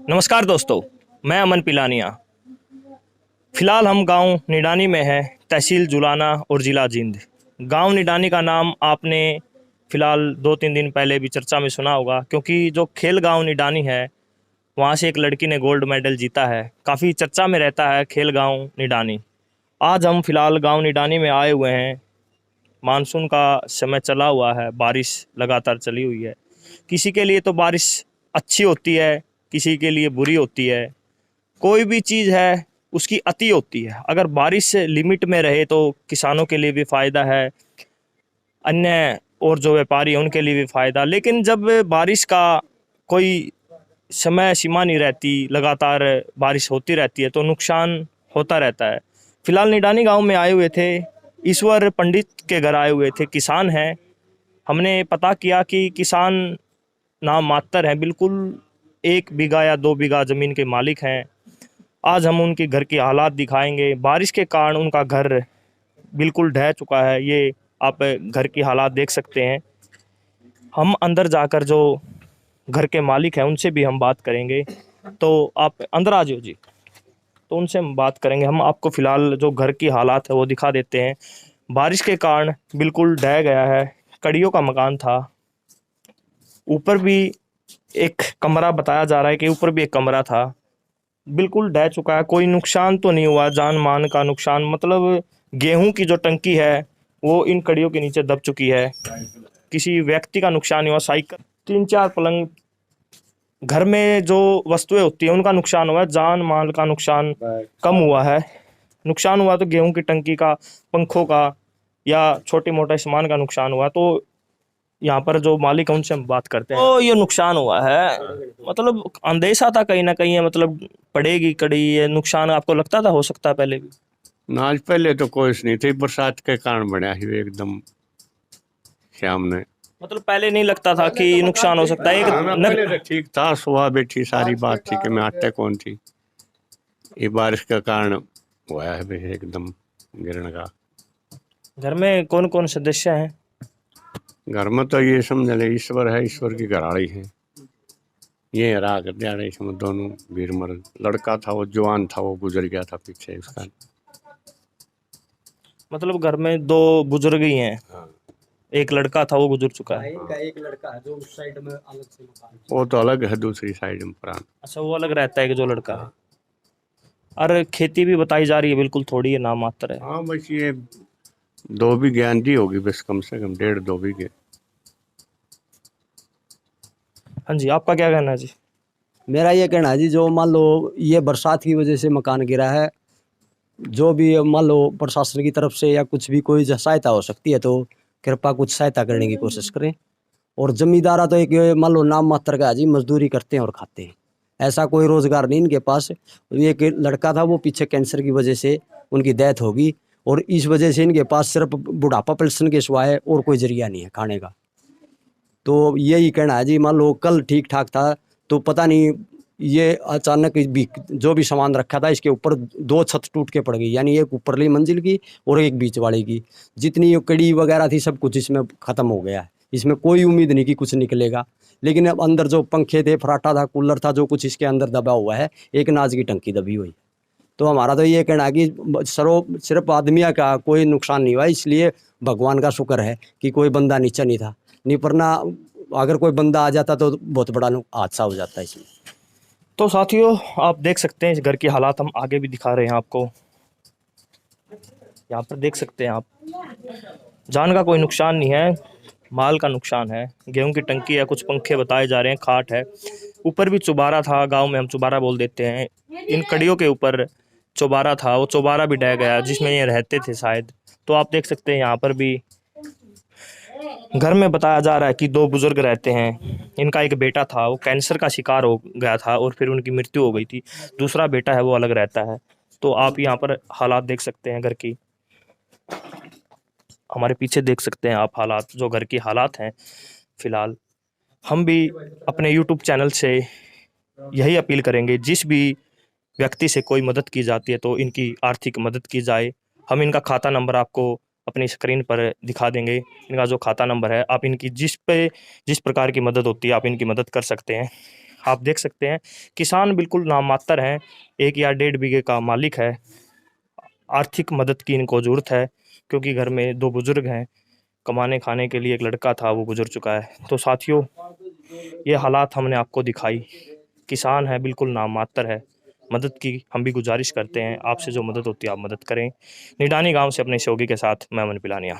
नमस्कार दोस्तों, मैं अमन पिलानिया। फ़िलहाल हम गांव निडानी में हैं, तहसील जुलाना और ज़िला जींद। गांव निडानी का नाम आपने फ़िलहाल 2-3 दिन पहले भी चर्चा में सुना होगा, क्योंकि जो खेल गांव निडानी है वहां से एक लड़की ने गोल्ड मेडल जीता है। काफ़ी चर्चा में रहता है खेल गांव निडानी। आज हम फ़िलहाल गांव निडानी में आए हुए हैं। मानसून का समय चला हुआ है, बारिश लगातार चली हुई है। किसी के लिए तो बारिश अच्छी होती है, किसी के लिए बुरी होती है। कोई भी चीज़ है उसकी अति होती है। अगर बारिश लिमिट में रहे तो किसानों के लिए भी फ़ायदा है, अन्य और जो व्यापारी हैं उनके लिए भी फ़ायदा। लेकिन जब बारिश का कोई समय सीमा नहीं रहती, लगातार बारिश होती रहती है, तो नुकसान होता रहता है। फिलहाल निडानी गांव में आए हुए थे, ईश्वर पंडित के घर आए हुए थे। किसान हैं, हमने पता किया कि किसान नाम मात्र हैं, बिल्कुल 1 बीघा या 2 बीघा ज़मीन के मालिक हैं। आज हम उनके घर के हालात दिखाएंगे। बारिश के कारण उनका घर बिल्कुल ढह चुका है, ये आप घर की हालात देख सकते हैं। हम अंदर जाकर जो घर के मालिक हैं उनसे भी हम बात करेंगे, तो आप अंदर आ जाओ जी। तो उनसे हम बात करेंगे। हम आपको फ़िलहाल जो घर की हालात है वो दिखा देते हैं। बारिश के कारण बिल्कुल ढह गया है। कड़ियों का मकान था, ऊपर भी एक कमरा बताया जा रहा है कि ऊपर भी एक कमरा था, बिल्कुल ढह चुका है। कोई नुकसान तो नहीं हुआ, जान मान का नुकसान मतलब गेहूं की जो टंकी है वो इन कड़ियों के नीचे दब चुकी है। किसी व्यक्ति का नुकसान नहीं हुआ। साइकिल, 3-4 पलंग, घर में जो वस्तुएं होती हैं उनका नुकसान हुआ है। जान माल का नुकसान कम हुआ है। नुकसान हुआ तो गेहूं की टंकी का, पंखों का या छोटे मोटे सामान का नुकसान हुआ। तो यहाँ पर जो मालिक है उनसे हम बात करते हैं। तो ये नुकसान हुआ है, मतलब अंदेशा था कहीं ना कहीं है, मतलब पड़ेगी कड़ी। ये नुकसान आपको लगता था हो सकता है पहले भी? ना, आज पहले तो कोई नहीं थी, बरसात के कारण बढ़िया ही एकदम शाम ने। मतलब पहले नहीं लगता था कि नुकसान हो सकता है? पहले तो ठीक था, सुबह बैठी सारी बात थी कि मैं आते कौन थी। ये बारिश के कारण हुआ है भाई एकदम गिरने का। घर में कौन कौन सदस्य हैं? घर में तो ये समझ ले ईश्वर है, ईश्वर की घराड़ी है। ये रहा कर दिया इसमें दोनों वीर मर। लड़का था वो जवान था, वो गुजर गया था पीछे उसका। मतलब घर में 2 बुजुर्ग ही हैं। हाँ। एक लड़का था वो गुजर चुका है। एक लड़का है जो उस साइड में अलग से मकान। वो तो अलग है, दूसरी साइड में प्राण। अच्छा, वो अलग रहता है कि जो लड़का है। और खेती भी बताई जा रही है, बिल्कुल थोड़ी है, नाम मात्र है। हाँ बस ये 2 बीघे आंधी होगी बस, कम से कम 1.5-2 बीघे। हाँ जी, आपका क्या कहना है जी? मेरा ये कहना है जी, जो मान लो ये बरसात की वजह से मकान गिरा है, जो भी मान लो प्रशासन की तरफ से या कुछ भी कोई सहायता हो सकती है तो कृपा कुछ सहायता करने की कोशिश करें। और जमींदारा तो एक मान लो नाम मात्र का है जी, मजदूरी करते हैं और खाते हैं, ऐसा कोई रोजगार नहीं इनके पास। एक लड़का था वो पीछे कैंसर की वजह से उनकी डेथ होगी, और इस वजह से इनके पास सिर्फ बुढ़ापा पेंशन के सिवाय और कोई जरिया नहीं है खाने का। तो यही कहना है जी, मान लो कल ठीक ठाक था तो पता नहीं ये अचानक भी जो भी सामान रखा था इसके ऊपर 2 छत टूट के पड़ गई, यानी एक ऊपरली मंजिल की और एक बीच वाले की। जितनी ये कड़ी वगैरह थी सब कुछ इसमें ख़त्म हो गया है। इसमें कोई उम्मीद नहीं कि कुछ निकलेगा। लेकिन अब अंदर जो पंखे थे, फराटा था, कूलर था, जो कुछ इसके अंदर दबा हुआ है, एक नाज की टंकी दबी हुई। तो हमारा तो ये कहना है कि सिर्फ आदमिया का कोई नुकसान नहीं हुआ, इसलिए भगवान का शुक्र है कि कोई बंदा नीचे नहीं था। नहीं वरना अगर कोई बंदा आ जाता तो बहुत बड़ा हादसा हो जाता है इसमें। तो साथियों, आप देख सकते हैं इस घर की हालात, हम आगे भी दिखा रहे हैं आपको। यहाँ पर देख सकते हैं आप, जान का कोई नुकसान नहीं है, माल का नुकसान है। गेहूं की टंकी है, कुछ पंखे बताए जा रहे हैं, खाट है। ऊपर भी चुबारा था, गांव में हम चुबारा बोल देते हैं। इन कड़ियों के ऊपर चौबारा था, वो चौबारा भी ढह गया जिसमें ये रहते थे शायद। तो आप देख सकते हैं यहाँ पर भी घर में बताया जा रहा है कि 2 बुजुर्ग रहते हैं। इनका एक बेटा था, वो कैंसर का शिकार हो गया था और फिर उनकी मृत्यु हो गई थी। दूसरा बेटा है वो अलग रहता है। तो आप यहाँ पर हालात देख सकते हैं घर की, हमारे पीछे देख सकते हैं आप हालात, जो घर की हालात हैं। फिलहाल हम भी अपने YouTube चैनल से यही अपील करेंगे, जिस भी व्यक्ति से कोई मदद की जाती है तो इनकी आर्थिक मदद की जाए। हम इनका खाता नंबर आपको अपनी स्क्रीन पर दिखा देंगे। इनका जो खाता नंबर है, आप इनकी जिस प्रकार की मदद होती है आप इनकी मदद कर सकते हैं। आप देख सकते हैं किसान बिल्कुल नाम मात्र हैं, 1 या 1.5 बीघे का मालिक है। आर्थिक मदद की इनको ज़रूरत है क्योंकि घर में 2 बुज़ुर्ग हैं, कमाने खाने के लिए एक लड़का था वो गुज़र चुका है। तो साथियों, ये हालात हमने आपको दिखाई। किसान है बिल्कुल नाम मात्र है, मदद की हम भी गुजारिश करते हैं, आपसे जो मदद होती है आप मदद करें। निडानी गाँव से अपने सहयोगी के साथ मैं अमन पिलानिया।